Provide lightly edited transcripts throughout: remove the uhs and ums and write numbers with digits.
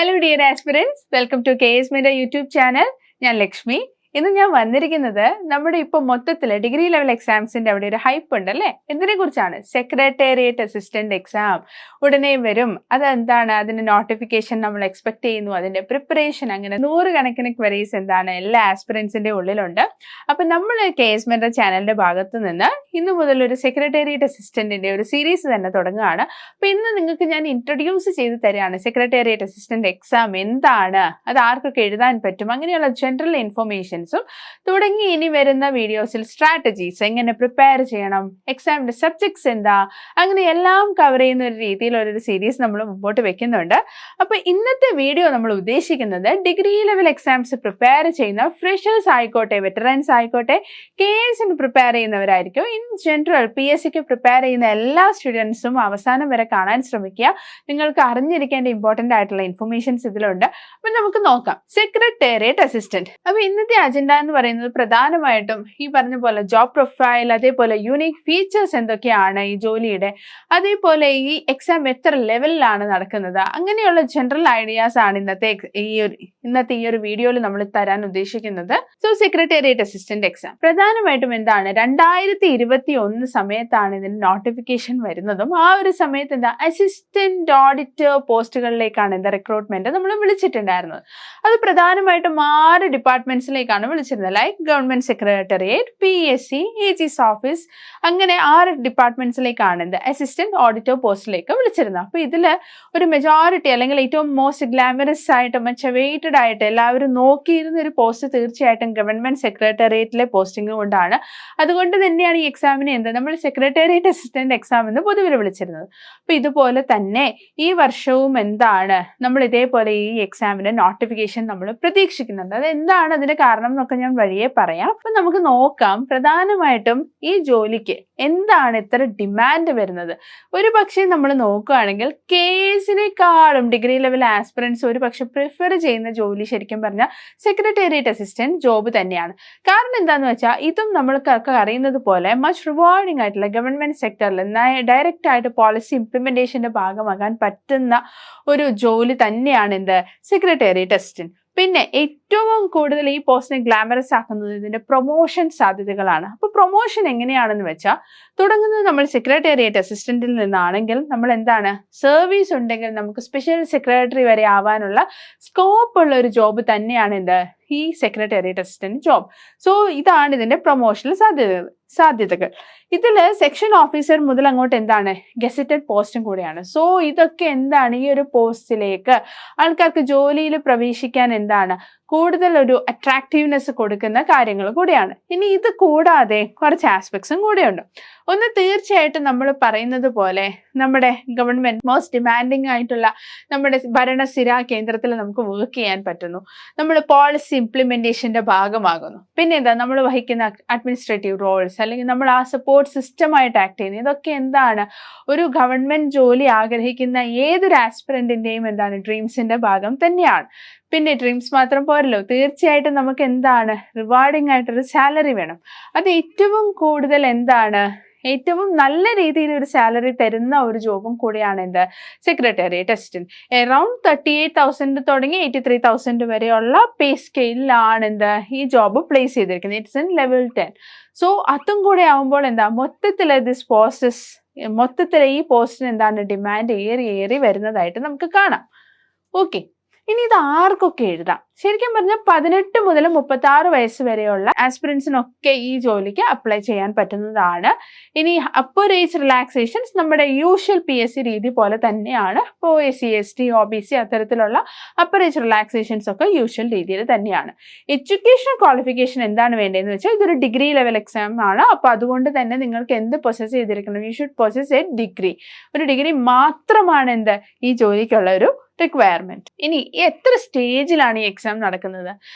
Hello dear aspirants, welcome to KS Media YouTube channel. ഞാൻ ലക്ഷ്മി. ഇന്ന് ഞാൻ വന്നിരിക്കുന്നത് നമ്മുടെ ഇപ്പോൾ മൊത്തത്തിൽ ഡിഗ്രി ലെവൽ എക്സാംസിന്റെ അവിടെ ഒരു ഹൈപ്പ് ഉണ്ട് അല്ലേ? എന്തിനെ കുറിച്ചാണ്? സെക്രട്ടേറിയറ്റ് അസിസ്റ്റന്റ് എക്സാം ഉടനെ വരും. അതെന്താണ്? അതിന്റെ നോട്ടിഫിക്കേഷൻ നമ്മൾ എക്സ്പെക്ട് ചെയ്യുന്നു, അതിന്റെ പ്രിപ്പറേഷൻ, അങ്ങനെ 100 കണക്കിന് ക്വരീസ് എന്താണ് എല്ലാ ആസ്പിറൻസിന്റെ ഉള്ളിലുണ്ട്. അപ്പൊ നമ്മൾ KS Media ചാനലിന്റെ ഭാഗത്ത് നിന്ന് ഇന്ന് മുതൽ ഒരു സെക്രട്ടേറിയറ്റ് അസിസ്റ്റന്റിന്റെ ഒരു സീരീസ് തന്നെ തുടങ്ങുകയാണ്. അപ്പൊ ഇന്ന് നിങ്ങൾക്ക് ഞാൻ ഇൻട്രൊഡ്യൂസ് ചെയ്ത് തരികയാണ് സെക്രട്ടേറിയറ്റ് അസിസ്റ്റന്റ് എക്സാം എന്താണ്, അത് ആർക്കൊക്കെ എഴുതാൻ പറ്റും, അങ്ങനെയുള്ള ജനറൽ ഇൻഫർമേഷൻ തുടങ്ങി ഇനി വരുന്ന വീഡിയോസിൽ സ്ട്രാറ്റജീസ്, എങ്ങനെ പ്രിപ്പയർ ചെയ്യണം, എക്സാമിന്റെ സബ്ജക്ട്സ് എന്താ, അങ്ങനെ എല്ലാം കവർ ചെയ്യുന്ന ഒരു രീതിയിൽ ഒരു സീരീസ് നമ്മൾ മുമ്പോട്ട് വെക്കുന്നുണ്ട്. അപ്പൊ ഇന്നത്തെ വീഡിയോ നമ്മൾ ഉദ്ദേശിക്കുന്നത് ഡിഗ്രി ലെവൽ എക്സാംസ് പ്രിപ്പയർ ചെയ്യുന്ന ഫ്രഷേഴ്സ് ആയിക്കോട്ടെ, വെറ്ററൻസ് ആയിക്കോട്ടെ, KSന് പ്രിപ്പയർ ചെയ്യുന്നവരായിരിക്കും, ഇൻ ജനറൽ PSCക്ക് പ്രിപ്പയർ ചെയ്യുന്ന എല്ലാ സ്റ്റുഡൻസും അവസാനം വരെ കാണാൻ ശ്രമിക്കുക. നിങ്ങൾക്ക് അറിഞ്ഞിരിക്കേണ്ട ഇമ്പോർട്ടന്റ് ആയിട്ടുള്ള ഇൻഫർമേഷൻസ് ഇതിലുണ്ട്. അപ്പൊ നമുക്ക് നോക്കാം സെക്രട്ടേറിയറ്റ് അസിസ്റ്റന്റ്. അപ്പൊ ഇന്നത്തെ അജണ്ട എന്ന് പറയുന്നത് പ്രധാനമായിട്ടും ഈ പറഞ്ഞ പോലെ ജോബ് പ്രൊഫൈൽ, അതേപോലെ യൂണിക് ഫീച്ചേഴ്സ് എന്തൊക്കെയാണ് ഈ ജോലിയുടെ, അതേപോലെ ഈ എക്സാം എത്ര ലെവലിലാണ് നടക്കുന്നത്, അങ്ങനെയുള്ള ജനറൽ ഐഡിയാസ് ആണ് ഇന്നത്തെ ഈ ഒരു വീഡിയോയിൽ നമ്മൾ തരാൻ ഉദ്ദേശിക്കുന്നത്. സോ സെക്രട്ടേറിയറ്റ് അസിസ്റ്റന്റ് എക്സാം പ്രധാനമായിട്ടും എന്താണ്, 2021 സമയത്താണ് ഇതിന് നോട്ടിഫിക്കേഷൻ വരുന്നതും. ആ ഒരു സമയത്ത് എന്താ അസിസ്റ്റന്റ് ഓഡിറ്റർ പോസ്റ്റുകളിലേക്കാണ് എന്താ റിക്രൂട്ട്മെന്റ് നമ്മൾ വിളിച്ചിട്ടുണ്ടായിരുന്നത്. അത് പ്രധാനമായിട്ടും 6 ഡിപ്പാർട്ട്മെന്റ്സിലേക്കാണ് വിളിച്ചിരുന്നത്. Like government secretariat, PSC, AG's office, അങ്ങനെ 6 ഡിപ്പാർട്ട്മെന്റ്സിലേക്കാണ് എന്ത് അസിസ്റ്റന്റ് ഓഡിറ്റർ പോസ്റ്റിലേക്ക് വിളിച്ചിരുന്നത്. അപ്പൊ ഇതില് ഒരു മെജോറിറ്റി അല്ലെങ്കിൽ ഏറ്റവും മോസ്റ്റ് ഗ്ലാമറസ് ആയിട്ട് വെയിറ്റഡ് ആയിട്ട് എല്ലാവരും നോക്കിയിരുന്ന ഒരു പോസ്റ്റ് തീർച്ചയായിട്ടും ഗവൺമെന്റ് സെക്രട്ടേറിയറ്റിലെ പോസ്റ്റിംഗ് കൊണ്ടാണ്. അതുകൊണ്ട് തന്നെയാണ് ഈ എക്സാമിനെ നമ്മൾ സെക്രട്ടേറിയറ്റ് അസിസ്റ്റന്റ് എക്സാം എന്ന് പൊതുവിൽ വിളിച്ചിരുന്നത്. അപ്പൊ ഇതുപോലെ തന്നെ ഈ വർഷവും എന്താണ് നമ്മൾ ഇതേപോലെ ഈ എക്സാമിന്റെ നോട്ടിഫിക്കേഷൻ നമ്മൾ പ്രതീക്ഷിക്കുന്നുണ്ട്. അത് എന്താണ് അതിന്റെ കാരണം എന്നൊക്കെ ഞാൻ വഴിയെ പറയാം. അപ്പൊ നമുക്ക് നോക്കാം പ്രധാനമായിട്ടും ഈ ജോലിക്ക് എന്താണ് ഇത്ര ഡിമാൻഡ് വരുന്നത്. ഒരു പക്ഷേ നമ്മൾ നോക്കുകയാണെങ്കിൽ KSനേക്കാളും ഡിഗ്രി ലെവൽ ആസ്പിറൻസ് ഒരു പക്ഷെ പ്രിഫർ ചെയ്യുന്ന ജോലി ശരിക്കും പറഞ്ഞാൽ സെക്രട്ടേറിയറ്റ് അസിസ്റ്റന്റ് ജോബ് തന്നെയാണ്. കാരണം എന്താന്ന് വെച്ചാൽ ഇതും നമ്മൾക്കൊക്കെ അറിയുന്നത് പോലെ മച്ച് റിവാർഡിംഗ് ആയിട്ടുള്ള ഗവൺമെന്റ് സെക്ടറിൽ ഡയറക്റ്റ് ആയിട്ട് പോളിസി ഇംപ്ലിമെന്റേഷന്റെ ഭാഗമാകാൻ പറ്റുന്ന ഒരു ജോലി തന്നെയാണ് എന്ത് സെക്രട്ടേറിയറ്റ് അസിസ്റ്റന്റ്. പിന്നെ ഏറ്റവും കൂടുതൽ ഈ പോസ്റ്റിനെ ഗ്ലാമറസ് ആക്കുന്നത് ഇതിന്റെ പ്രൊമോഷൻ സാധ്യതകളാണ്. അപ്പൊ പ്രൊമോഷൻ എങ്ങനെയാണെന്ന് വെച്ചാൽ തുടങ്ങുന്നത് നമ്മൾ സെക്രട്ടേറിയറ്റ് അസിസ്റ്റന്റിൽ നിന്നാണെങ്കിൽ നമ്മൾ എന്താണ് സർവീസ് ഉണ്ടെങ്കിൽ നമുക്ക് സ്പെഷ്യൽ സെക്രട്ടറി വരെ ആവാനുള്ള സ്കോപ്പ് ഉള്ള ഒരു ജോബ് തന്നെയാണ് എന്ത് ഈ സെക്രട്ടേറിയറ്റ് അസിസ്റ്റന്റ് ജോബ്. സോ ഇതാണ് ഇതിന്റെ പ്രൊമോഷണൽ സാധ്യതകൾ. ഇതില് സെക്ഷൻ ഓഫീസർ മുതൽ അങ്ങോട്ട് എന്താണ് ഗസറ്റഡ് പോസ്റ്റും കൂടെയാണ്. സോ ഇതൊക്കെ എന്താണ് ഈ ഒരു പോസ്റ്റിലേക്ക് ആൾക്കാർക്ക് ജോലിയിൽ പ്രവേശിക്കാൻ എന്താണ് കൂടുതൽ ഒരു അട്രാക്റ്റീവ്നെസ് കൊടുക്കുന്ന കാര്യങ്ങൾ കൂടെയാണ്. ഇനി ഇത് കൂടാതെ കുറച്ച് ആസ്പെക്ട്സും കൂടെയുണ്ട്. ഒന്ന് തീർച്ചയായിട്ടും നമ്മൾ പറയുന്നത് പോലെ നമ്മുടെ ഗവൺമെന്റ് മോസ്റ്റ് ഡിമാൻഡിങ് ആയിട്ടുള്ള നമ്മുടെ ഭരണസ്ഥിരാ കേന്ദ്രത്തിൽ നമുക്ക് വർക്ക് ചെയ്യാൻ പറ്റുന്നു, നമ്മൾ പോളിസി ഇംപ്ലിമെന്റേഷന്റെ ഭാഗമാകുന്നു. പിന്നെ എന്താ നമ്മൾ വഹിക്കുന്ന അഡ്മിനിസ്ട്രേറ്റീവ് റോൾസ്, അല്ലെങ്കിൽ നമ്മൾ ആ സപ്പോർട്ട് സിസ്റ്റമായിട്ട് ആക്ട് ചെയ്യുന്നത്, ഇതൊക്കെ എന്താണ് ഒരു ഗവൺമെന്റ് ജോലി ആഗ്രഹിക്കുന്ന ഏതൊരു ആസ്പിറന്റിന്റെയും എന്താണ് ഡ്രീംസിന്റെ ഭാഗം തന്നെയാണ്. പിന്നെ ഡ്രീംസ് മാത്രം പോരല്ലോ, തീർച്ചയായിട്ടും നമുക്ക് എന്താണ് റിവാർഡിംഗ് ആയിട്ടൊരു സാലറി വേണം. അത് ഏറ്റവും കൂടുതൽ എന്താണ് ഏറ്റവും നല്ല രീതിയിൽ ഒരു സാലറി തരുന്ന ഒരു ജോബും കൂടിയാണ് എന്ത് സെക്രട്ടേറിയറ്റ് അസിസ്റ്റന്റ്. അറൌണ്ട് 38,000 തുടങ്ങി 83,000 വരെയുള്ള പേ സ്കെയിലാണ് എന്ത് ഈ ജോബ് പ്ലേസ് ചെയ്തിരിക്കുന്നത്. It's in level 10. സോ അതും കൂടെ ആവുമ്പോൾ എന്താ മൊത്തത്തിൽ ഈ പോസ്റ്റിന് എന്താണ് ഡിമാൻഡ് ഏറി വരുന്നതായിട്ട് നമുക്ക് കാണാം. ഓക്കെ, ഇനി ഇത് ആർക്കൊക്കെ എഴുതാം? ശരിക്കും പറഞ്ഞാൽ 18 മുതൽ 36 വയസ്സ് വരെയുള്ള ആസ്പിറൻസിനൊക്കെ ഈ ജോലിക്ക് അപ്ലൈ ചെയ്യാൻ പറ്റുന്നതാണ്. ഇനി അപ്പർ ഏജ് റിലാക്സേഷൻസ് നമ്മുടെ യൂഷ്വൽ PSC രീതി പോലെ തന്നെയാണ്. ഇപ്പോൾ SC ST OBC അത്തരത്തിലുള്ള അപ്പർ ഏജ് റിലാക്സേഷൻസ് ഒക്കെ യൂഷ്വൽ രീതിയിൽ തന്നെയാണ്. എഡ്യൂക്കേഷൻ ക്വാളിഫിക്കേഷൻ എന്താണ് വേണ്ടതെന്ന് വെച്ചാൽ ഇതൊരു ഡിഗ്രി ലെവൽ എക്സാം ആണ്. അപ്പൊ അതുകൊണ്ട് തന്നെ നിങ്ങൾക്ക് എന്ത് പൊസസ് ചെയ്തിരിക്കണം, you should possess A degree. ഒരു ഡിഗ്രി മാത്രമാണ് എന്ത് ഈ ജോലിക്കുള്ള ഒരു റിക്വയർമെന്റ്. ഇനി എത്ര സ്റ്റേജിലാണ് ഈ എക്സാം നടക്കുന്നത്?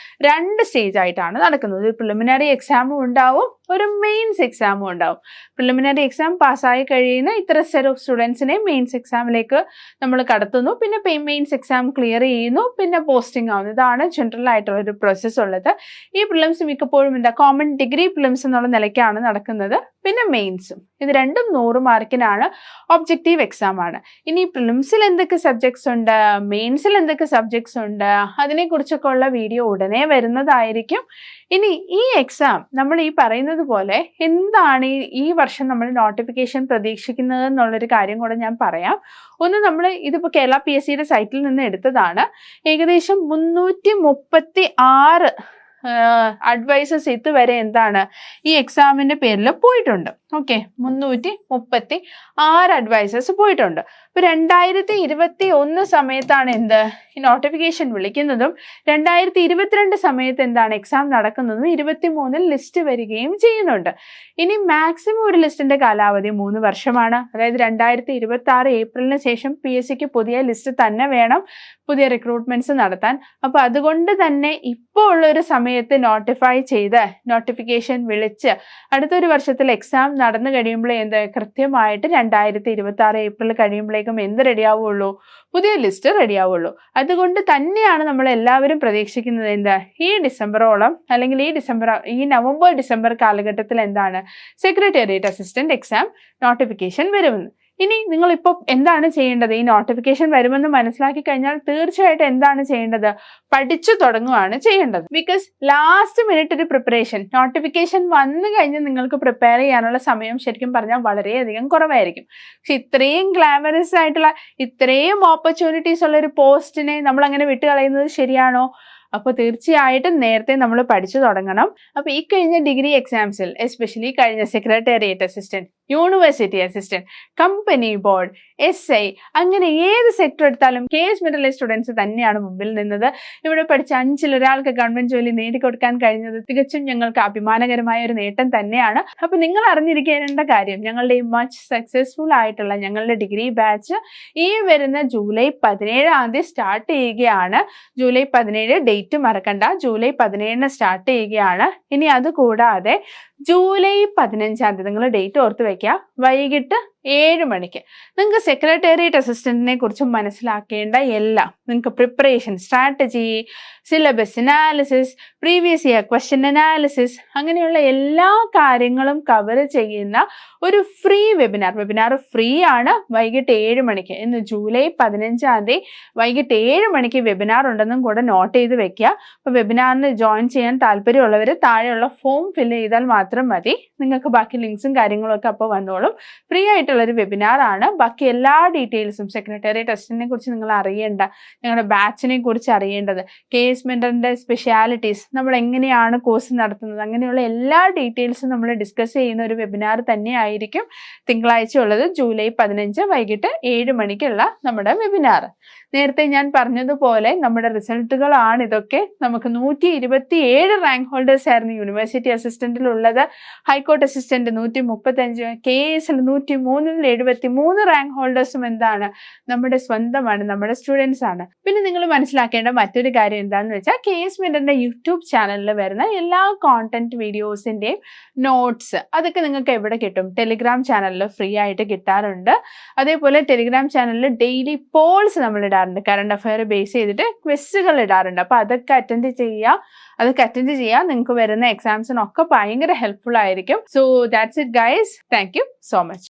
2 സ്റ്റേജ് ആയിട്ടാണ് നടക്കുന്നത്. ഒരു പ്രിലിമിനറി എക്സാമും ഉണ്ടാവും, ഒരു മെയിൻസ് എക്സാമും ഉണ്ടാവും. പ്രിലിമിനറി എക്സാം പാസ്സായി കഴിയുന്ന ഇത്ര സെറ്റ് ഓഫ് സ്റ്റുഡൻസിനെ മെയിൻസ് എക്സാമിലേക്ക് നമ്മൾ കടത്തുന്നു. പിന്നെ മെയിൻസ് എക്സാം ക്ലിയർ ചെയ്യുന്നു, പിന്നെ പോസ്റ്റിംഗ് ആവുന്നു. ഇതാണ് ജനറൽ ആയിട്ടുള്ള ഒരു പ്രോസസ്സ് ഉള്ളത്. ഈ പ്രിലിംസ് മിക്കപ്പോഴും കോമൺ ഡിഗ്രി പ്രിലിംസ് എന്നുള്ള നിലയ്ക്കാണ് നടക്കുന്നത്. പിന്നെ മെയിൻസും ഇത് രണ്ടും 100 മാർക്കിനാണ്. ഒബ്ജക്റ്റീവ് എക്സാം ആണ്. ഇനി പ്രിലിംസിൽ എന്തൊക്കെ സബ്ജക്ട്സ് ഉണ്ട്? മെയിൻസിൽ എന്തൊക്കെ സബ്ജക്ട്സ് ഉണ്ട്, അതിനെക്കുറിച്ചൊക്കെ ഉള്ള വീഡിയോ ഉടനെ വരുന്നതായിരിക്കും. ഇനി ഈ എക്സാം നമ്മൾ ഈ പറയുന്നത് പോലെ എന്താണ് ഈ വർഷം നമ്മൾ നോട്ടിഫിക്കേഷൻ പ്രതീക്ഷിക്കുന്നത് എന്നുള്ളൊരു കാര്യം കൂടെ ഞാൻ പറയാം. ഒന്ന്, നമ്മൾ ഇതിപ്പോൾ കേരള PSCയുടെ സൈറ്റിൽ നിന്ന് എടുത്തതാണ്. ഏകദേശം 336 അഡ്വൈസസ് ഇതുവരെ എന്താണ് ഈ എക്സാമിന്റെ പേരിൽ പോയിട്ടുണ്ട്. ഓക്കെ, 336 അഡ്വൈസസ് പോയിട്ടുണ്ട്. ഇപ്പൊ 2021 സമയത്താണ് എന്ത് ഈ നോട്ടിഫിക്കേഷൻ വിളിക്കുന്നതും 2022 സമയത്ത് എന്താണ് എക്സാം നടക്കുന്നതും 23 ലിസ്റ്റ് വരികയും ചെയ്യുന്നുണ്ട്. ഇനി മാക്സിമം ഒരു ലിസ്റ്റിന്റെ കാലാവധി 3 വർഷമാണ്. അതായത് 2026 ഏപ്രിലിന് ശേഷം PSCക്ക് പുതിയ ലിസ്റ്റ് തന്നെ വേണം പുതിയ റിക്രൂട്ട്മെന്റ്സ് നടത്താൻ. അപ്പൊ അതുകൊണ്ട് തന്നെ ഇപ്പോൾ ഉള്ള ഒരു സമയത്ത് നോട്ടിഫൈ ചെയ്ത് നോട്ടിഫിക്കേഷൻ വിളിച്ച് അടുത്തൊരു വർഷത്തിൽ എക്സാം നടന്നു കഴിയുമ്പോൾ എന്ത് കൃത്യമായിട്ട് 2026 ഏപ്രിൽ കഴിയുമ്പോഴേക്കും എന്ത് റെഡിയാവുള്ളൂ, പുതിയ ലിസ്റ്റ് റെഡിയാവുള്ളൂ. അതുകൊണ്ട് തന്നെയാണ് നമ്മൾ എല്ലാവരും പ്രതീക്ഷിക്കുന്നത് എന്താ ഈ ഡിസംബറോളം അല്ലെങ്കിൽ ഈ നവംബർ ഡിസംബർ കാലഘട്ടത്തിൽ എന്താണ് സെക്രട്ടേറിയറ്റ് അസിസ്റ്റന്റ് എക്സാം നോട്ടിഫിക്കേഷൻ വരുമെന്ന്. ഇനി നിങ്ങളിപ്പോൾ എന്താണ് ചെയ്യേണ്ടത്? ഈ നോട്ടിഫിക്കേഷൻ വരുമെന്ന് മനസ്സിലാക്കി കഴിഞ്ഞാൽ തീർച്ചയായിട്ടും എന്താണ് ചെയ്യേണ്ടത്? പഠിച്ചു തുടങ്ങുകയാണ് ചെയ്യേണ്ടത്. ബിക്കോസ് ലാസ്റ്റ് മിനിറ്റ് ഒരു പ്രിപ്പറേഷൻ, നോട്ടിഫിക്കേഷൻ വന്നു കഴിഞ്ഞ് നിങ്ങൾക്ക് പ്രിപ്പയർ ചെയ്യാനുള്ള സമയം ശരിക്കും പറഞ്ഞാൽ വളരെയധികം കുറവായിരിക്കും. പക്ഷെ ഇത്രയും ഗ്ലാമറസ് ആയിട്ടുള്ള ഇത്രയും ഓപ്പർച്യൂണിറ്റീസ് ഉള്ള ഒരു പോസ്റ്റിനെ നമ്മൾ അങ്ങനെ വിട്ടുകളയുന്നത് ശരിയാണോ? അപ്പോൾ തീർച്ചയായിട്ടും നേരത്തെ നമ്മൾ പഠിച്ചു തുടങ്ങണം. അപ്പോൾ ഈ കഴിഞ്ഞ ഡിഗ്രി എക്സാംസിൽ എസ്പെഷ്യലി കഴിഞ്ഞ secretariat assistant, university assistant, company board, SI അങ്ങനെ ഏത് സെക്ടർ എടുത്താലും KS മെഡലിസ്റ്റ് സ്റ്റുഡൻസ് തന്നെയാണ് മുമ്പിൽ നിന്നത്. ഇവിടെ പഠിച്ച 5-ൽ ഒരാൾക്ക് ഗവൺമെന്റ് ജോലി നേടിക്കൊടുക്കാൻ കഴിഞ്ഞത് തികച്ചും ഞങ്ങൾക്ക് അഭിമാനകരമായ ഒരു നേട്ടം തന്നെയാണ്. അപ്പോൾ നിങ്ങൾ അറിഞ്ഞിരിക്കേണ്ട കാര്യം, ഞങ്ങളുടെ ഈ മച്ച് സക്സസ്ഫുൾ ആയിട്ടുള്ള ഞങ്ങളുടെ ഡിഗ്രി ബാച്ച് ഈ വരുന്ന ജൂലൈ 17 സ്റ്റാർട്ട് ചെയ്യുകയാണ്. ജൂലൈ 17 ഡേറ്റ് മറക്കണ്ട, ജൂലൈ 17 സ്റ്റാർട്ട് ചെയ്യുകയാണ്. ഇനി അതുകൂടാതെ ജൂലൈ 15 നിങ്ങൾ ഡേറ്റ് ഓർത്ത് വയ്ക്കുക. വൈകിട്ട് 7 മണിക്ക് നിങ്ങൾക്ക് സെക്രട്ടേറിയറ്റ് അസിസ്റ്റന്റിനെ കുറിച്ച് മനസ്സിലാക്കേണ്ട എല്ലാം, നിങ്ങൾക്ക് preparation strategy, syllabus analysis, previous year question analysis, അങ്ങനെയുള്ള എല്ലാ കാര്യങ്ങളും കവർ ചെയ്യുന്ന ഒരു ഫ്രീ വെബിനാർ ഫ്രീ ആണ്. വൈകിട്ട് 7 മണിക്ക് ഇന്ന് ജൂലൈ 15 വൈകിട്ട് 7 മണിക്ക് വെബിനാർ ഉണ്ടെന്നും കൂടെ നോട്ട് ചെയ്ത് വെക്കുക. അപ്പോൾ വെബിനാറിന് ജോയിൻ ചെയ്യാൻ താല്പര്യമുള്ളവർ താഴെയുള്ള ഫോം ഫില്ല് ചെയ്താൽ മാത്രം മതി. നിങ്ങൾക്ക് ബാക്കി ലിങ്ക്സും കാര്യങ്ങളൊക്കെ അപ്പോൾ വന്നോളും. ഫ്രീ ആയിട്ടുള്ളൊരു വെബിനാർ ആണ്. ബാക്കി എല്ലാ ഡീറ്റെയിൽസും സെക്രട്ടേറിയറ്റ് അസിസ്റ്റന്റിനെ കുറിച്ച് നിങ്ങൾ അറിയേണ്ട, ഞങ്ങളുടെ ബാച്ചിനെ കുറിച്ച് അറിയേണ്ടത്, KS മെന്ററിന്റെ സ്പെഷ്യാലിറ്റീസ്, നമ്മൾ എങ്ങനെയാണ് കോഴ്സ് നടത്തുന്നത്, അങ്ങനെയുള്ള എല്ലാ ഡീറ്റെയിൽസും നമ്മൾ ഡിസ്കസ് ചെയ്യുന്ന ഒരു വെബിനാർ തന്നെയായിരിക്കും തിങ്കളാഴ്ച ഉള്ളത്. ജൂലൈ 15 വൈകിട്ട് 7 മണിക്കുള്ള നമ്മുടെ വെബിനാർ. നേരത്തെ ഞാൻ പറഞ്ഞതുപോലെ നമ്മുടെ റിസൾട്ടുകളാണ് ഇതൊക്കെ. നമുക്ക് 127 റാങ്ക് ഹോൾഡേഴ്സ് ആയിരുന്നു യൂണിവേഴ്സിറ്റി അസിസ്റ്റന്റിലുള്ളത്. ഹൈക്കോർട്ട് അസിസ്റ്റന്റ് 135, KS 103 റാങ്ക് ഹോൾഡേഴ്സും എന്താണ് നമ്മുടെ സ്വന്തമാണ്, നമ്മുടെ സ്റ്റുഡൻസ് ആണ്. പിന്നെ നിങ്ങൾ മനസ്സിലാക്കേണ്ട മറ്റൊരു കാര്യം എന്താണെന്ന് വെച്ചാൽ KS മെന്ററിന്റെ യൂട്യൂബ് ചാനലിൽ വരുന്ന എല്ലാ കോണ്ടന്റ് വീഡിയോസിന്റെയും നോട്ട്സ് അതൊക്കെ നിങ്ങൾക്ക് എവിടെ കിട്ടും? ടെലിഗ്രാം ചാനലിൽ ഫ്രീ ആയിട്ട് കിട്ടാറുണ്ട്. അതേപോലെ ടെലിഗ്രാം ചാനലിൽ ഡെയിലി പോൾസ് നമ്മൾ ഇടാറുണ്ട്. കറണ്ട് അഫയർ ബേസ് ചെയ്തിട്ട് ക്വസ്റ്റുകൾ ഇടാറുണ്ട്. അപ്പോൾ അതൊക്കെ അറ്റൻഡ് ചെയ്യുക. നിങ്ങൾക്ക് വരുന്ന എക്സാംസിനൊക്കെ ഭയങ്കര ഹെൽപ്ഫുൾ ആയിരിക്കും. So that's it guys. Thank you so much.